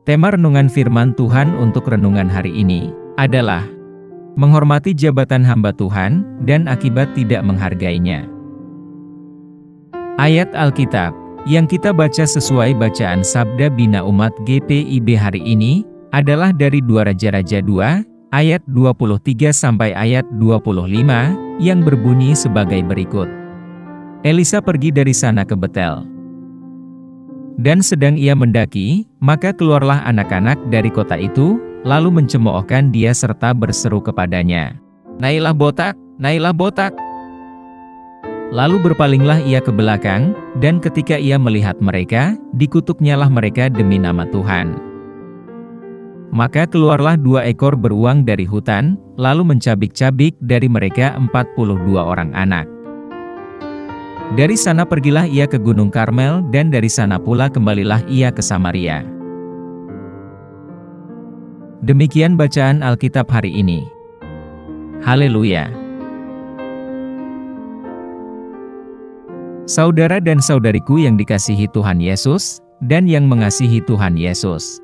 Tema renungan firman Tuhan untuk renungan hari ini adalah menghormati jabatan hamba Tuhan dan akibat tidak menghargainya. Ayat Alkitab yang kita baca sesuai bacaan Sabda Bina Umat GPIB hari ini adalah dari 2 Raja-Raja 2 ayat 23 sampai ayat 25 yang berbunyi sebagai berikut. Elisa pergi dari sana ke Betel. Dan sedang ia mendaki, maka keluarlah anak-anak dari kota itu, lalu mencemoohkan dia serta berseru kepadanya, "Naiklah botak, naiklah botak!" Lalu berpalinglah ia ke belakang, dan ketika ia melihat mereka, dikutuknyalah mereka demi nama Tuhan. Maka keluarlah 2 ekor beruang dari hutan, lalu mencabik-cabik dari mereka 42 orang anak. Dari sana pergilah ia ke Gunung Karmel, dan dari sana pula kembalilah ia ke Samaria. Demikian bacaan Alkitab hari ini. Haleluya! Saudara dan saudariku yang dikasihi Tuhan Yesus, dan yang mengasihi Tuhan Yesus.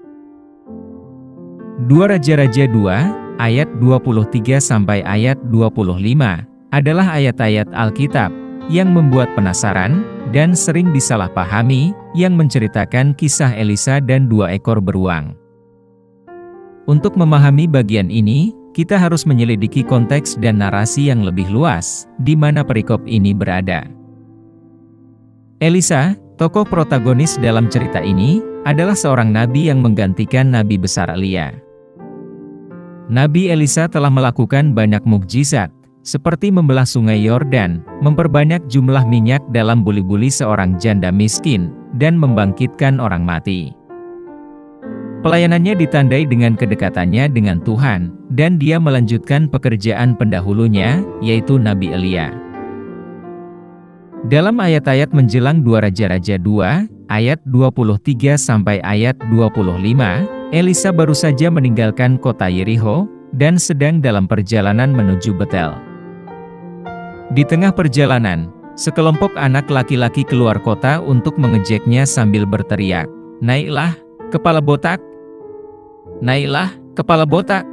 2 Raja-Raja 2, ayat 23 sampai ayat 25, adalah ayat-ayat Alkitab yang membuat penasaran, dan sering disalahpahami, yang menceritakan kisah Elisa dan 2 ekor beruang. Untuk memahami bagian ini, kita harus menyelidiki konteks dan narasi yang lebih luas, di mana perikop ini berada. Elisa, tokoh protagonis dalam cerita ini, adalah seorang nabi yang menggantikan nabi besar Elia. Nabi Elisa telah melakukan banyak mukjizat, seperti membelah sungai Yordan, memperbanyak jumlah minyak dalam buli-buli seorang janda miskin, dan membangkitkan orang mati. Pelayanannya ditandai dengan kedekatannya dengan Tuhan, dan dia melanjutkan pekerjaan pendahulunya, yaitu Nabi Elia. Dalam ayat-ayat menjelang 2 Raja-Raja 2, ayat 23 sampai ayat 25, Elisa baru saja meninggalkan kota Yerikho, dan sedang dalam perjalanan menuju Betel. Di tengah perjalanan, sekelompok anak laki-laki keluar kota untuk mengejeknya sambil berteriak, "Naiklah, kepala botak! Naiklah, kepala botak!"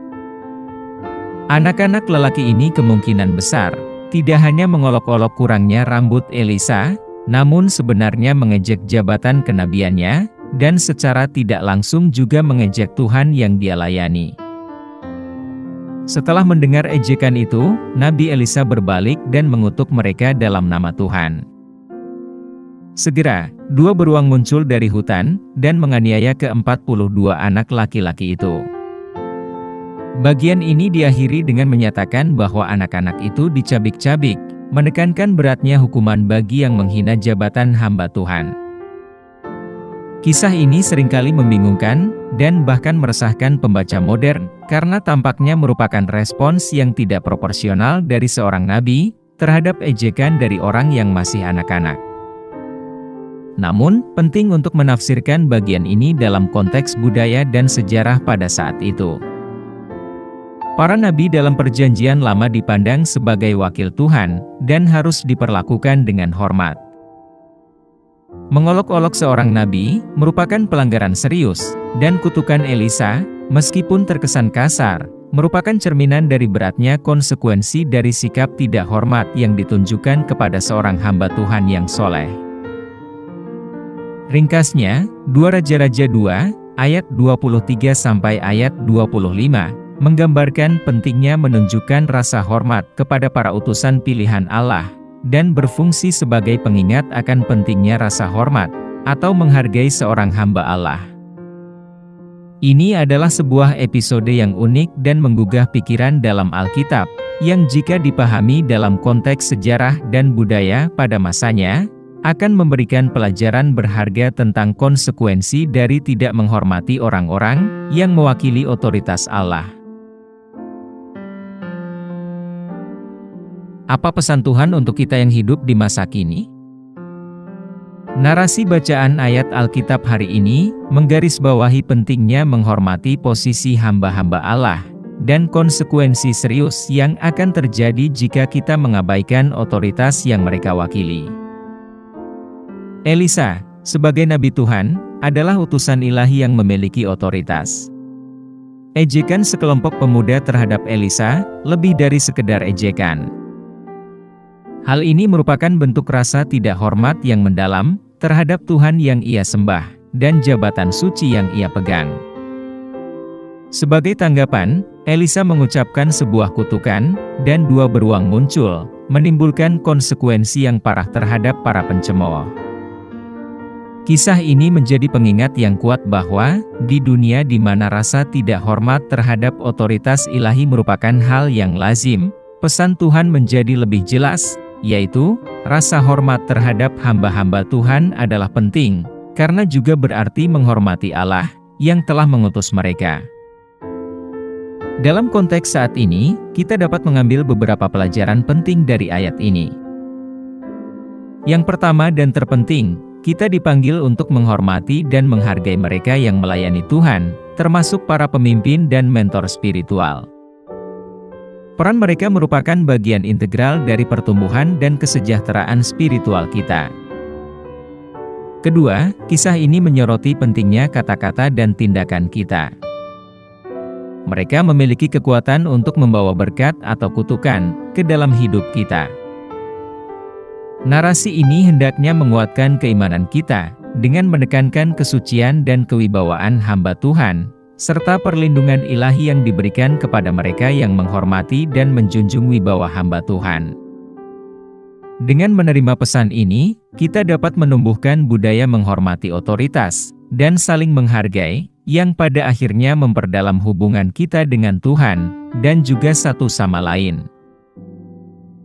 Anak-anak lelaki ini kemungkinan besar tidak hanya mengolok-olok kurangnya rambut Elisa, namun sebenarnya mengejek jabatan kenabiannya, dan secara tidak langsung juga mengejek Tuhan yang dia layani. Setelah mendengar ejekan itu, Nabi Elisa berbalik dan mengutuk mereka dalam nama Tuhan. Segera, 2 beruang muncul dari hutan, dan menganiaya ke-42 anak laki-laki itu. Bagian ini diakhiri dengan menyatakan bahwa anak-anak itu dicabik-cabik, menekankan beratnya hukuman bagi yang menghina jabatan hamba Tuhan. Kisah ini seringkali membingungkan, dan bahkan meresahkan pembaca modern, karena tampaknya merupakan respons yang tidak proporsional dari seorang nabi, terhadap ejekan dari orang yang masih anak-anak. Namun, penting untuk menafsirkan bagian ini dalam konteks budaya dan sejarah pada saat itu. Para nabi dalam perjanjian lama dipandang sebagai wakil Tuhan, dan harus diperlakukan dengan hormat. Mengolok-olok seorang nabi merupakan pelanggaran serius, dan kutukan Elisa, meskipun terkesan kasar, merupakan cerminan dari beratnya konsekuensi dari sikap tidak hormat yang ditunjukkan kepada seorang hamba Tuhan yang soleh. Ringkasnya, 2 Raja-Raja 2, ayat 23 sampai ayat 25, menggambarkan pentingnya menunjukkan rasa hormat kepada para utusan pilihan Allah, dan berfungsi sebagai pengingat akan pentingnya rasa hormat, atau menghargai seorang hamba Allah. Ini adalah sebuah episode yang unik dan menggugah pikiran dalam Alkitab, yang jika dipahami dalam konteks sejarah dan budaya pada masanya, akan memberikan pelajaran berharga tentang konsekuensi dari tidak menghormati orang-orang yang mewakili otoritas Allah. Apa pesan Tuhan untuk kita yang hidup di masa kini? Narasi bacaan ayat Alkitab hari ini menggarisbawahi pentingnya menghormati posisi hamba-hamba Allah, dan konsekuensi serius yang akan terjadi jika kita mengabaikan otoritas yang mereka wakili. Elisa, sebagai nabi Tuhan, adalah utusan ilahi yang memiliki otoritas. Ejekan sekelompok pemuda terhadap Elisa, lebih dari sekedar ejekan. Hal ini merupakan bentuk rasa tidak hormat yang mendalam, terhadap Tuhan yang ia sembah, dan jabatan suci yang ia pegang. Sebagai tanggapan, Elisa mengucapkan sebuah kutukan, dan 2 beruang muncul, menimbulkan konsekuensi yang parah terhadap para pencemooh. Kisah ini menjadi pengingat yang kuat bahwa, di dunia di mana rasa tidak hormat terhadap otoritas ilahi merupakan hal yang lazim, pesan Tuhan menjadi lebih jelas, yaitu, rasa hormat terhadap hamba-hamba Tuhan adalah penting, karena juga berarti menghormati Allah, yang telah mengutus mereka. Dalam konteks saat ini, kita dapat mengambil beberapa pelajaran penting dari ayat ini. Yang pertama dan terpenting, kita dipanggil untuk menghormati dan menghargai mereka yang melayani Tuhan, termasuk para pemimpin dan mentor spiritual. Peran mereka merupakan bagian integral dari pertumbuhan dan kesejahteraan spiritual kita. Kedua, kisah ini menyoroti pentingnya kata-kata dan tindakan kita. Mereka memiliki kekuatan untuk membawa berkat atau kutukan ke dalam hidup kita. Narasi ini hendaknya menguatkan keimanan kita, dengan menekankan kesucian dan kewibawaan hamba Tuhan, serta perlindungan ilahi yang diberikan kepada mereka yang menghormati dan menjunjung wibawa hamba Tuhan. Dengan menerima pesan ini, kita dapat menumbuhkan budaya menghormati otoritas, dan saling menghargai, yang pada akhirnya memperdalam hubungan kita dengan Tuhan, dan juga satu sama lain.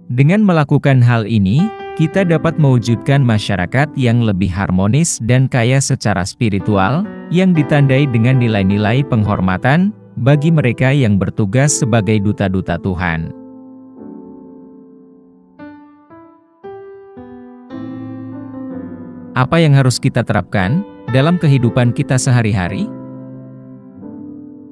Dengan melakukan hal ini, kita dapat mewujudkan masyarakat yang lebih harmonis dan kaya secara spiritual, yang ditandai dengan nilai-nilai penghormatan bagi mereka yang bertugas sebagai duta-duta Tuhan. Apa yang harus kita terapkan dalam kehidupan kita sehari-hari?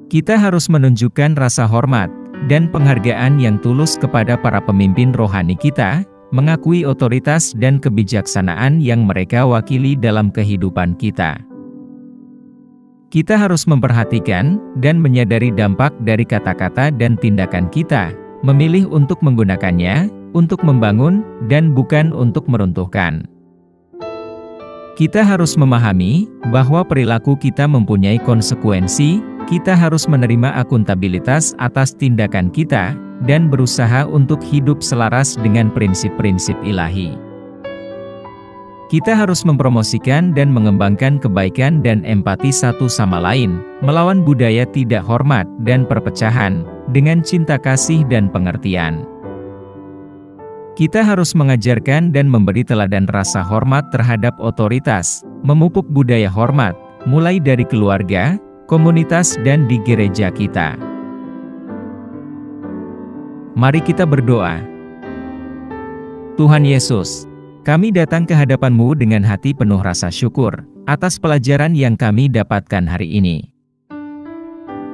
Kita harus menunjukkan rasa hormat dan penghargaan yang tulus kepada para pemimpin rohani kita, mengakui otoritas dan kebijaksanaan yang mereka wakili dalam kehidupan kita. Kita harus memperhatikan dan menyadari dampak dari kata-kata dan tindakan kita, memilih untuk menggunakannya, untuk membangun, dan bukan untuk meruntuhkan. Kita harus memahami bahwa perilaku kita mempunyai konsekuensi, kita harus menerima akuntabilitas atas tindakan kita, dan berusaha untuk hidup selaras dengan prinsip-prinsip ilahi. Kita harus mempromosikan dan mengembangkan kebaikan dan empati satu sama lain, melawan budaya tidak hormat dan perpecahan, dengan cinta kasih dan pengertian. Kita harus mengajarkan dan memberi teladan rasa hormat terhadap otoritas, memupuk budaya hormat, mulai dari keluarga, komunitas dan di gereja kita. Mari kita berdoa. Tuhan Yesus, kami datang ke hadapan-Mu dengan hati penuh rasa syukur atas pelajaran yang kami dapatkan hari ini.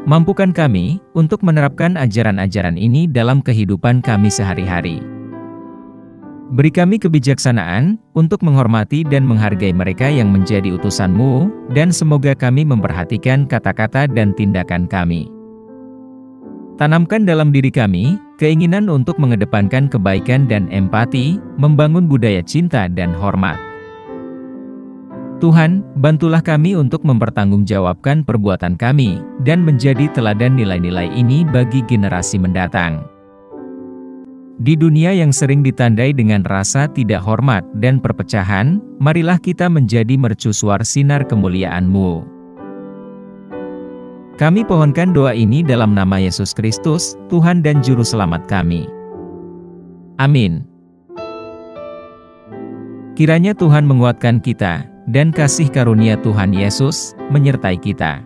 Mampukan kami untuk menerapkan ajaran-ajaran ini dalam kehidupan kami sehari-hari. Beri kami kebijaksanaan untuk menghormati dan menghargai mereka yang menjadi utusan-Mu, dan semoga kami memperhatikan kata-kata dan tindakan kami. Tanamkan dalam diri kami keinginan untuk mengedepankan kebaikan dan empati, membangun budaya cinta dan hormat. Tuhan, bantulah kami untuk mempertanggungjawabkan perbuatan kami, dan menjadi teladan nilai-nilai ini bagi generasi mendatang. Di dunia yang sering ditandai dengan rasa tidak hormat dan perpecahan, marilah kita menjadi mercusuar sinar kemuliaan-Mu. Kami pohonkan doa ini dalam nama Yesus Kristus, Tuhan dan Juru Selamat kami. Amin. Kiranya Tuhan menguatkan kita, dan kasih karunia Tuhan Yesus menyertai kita.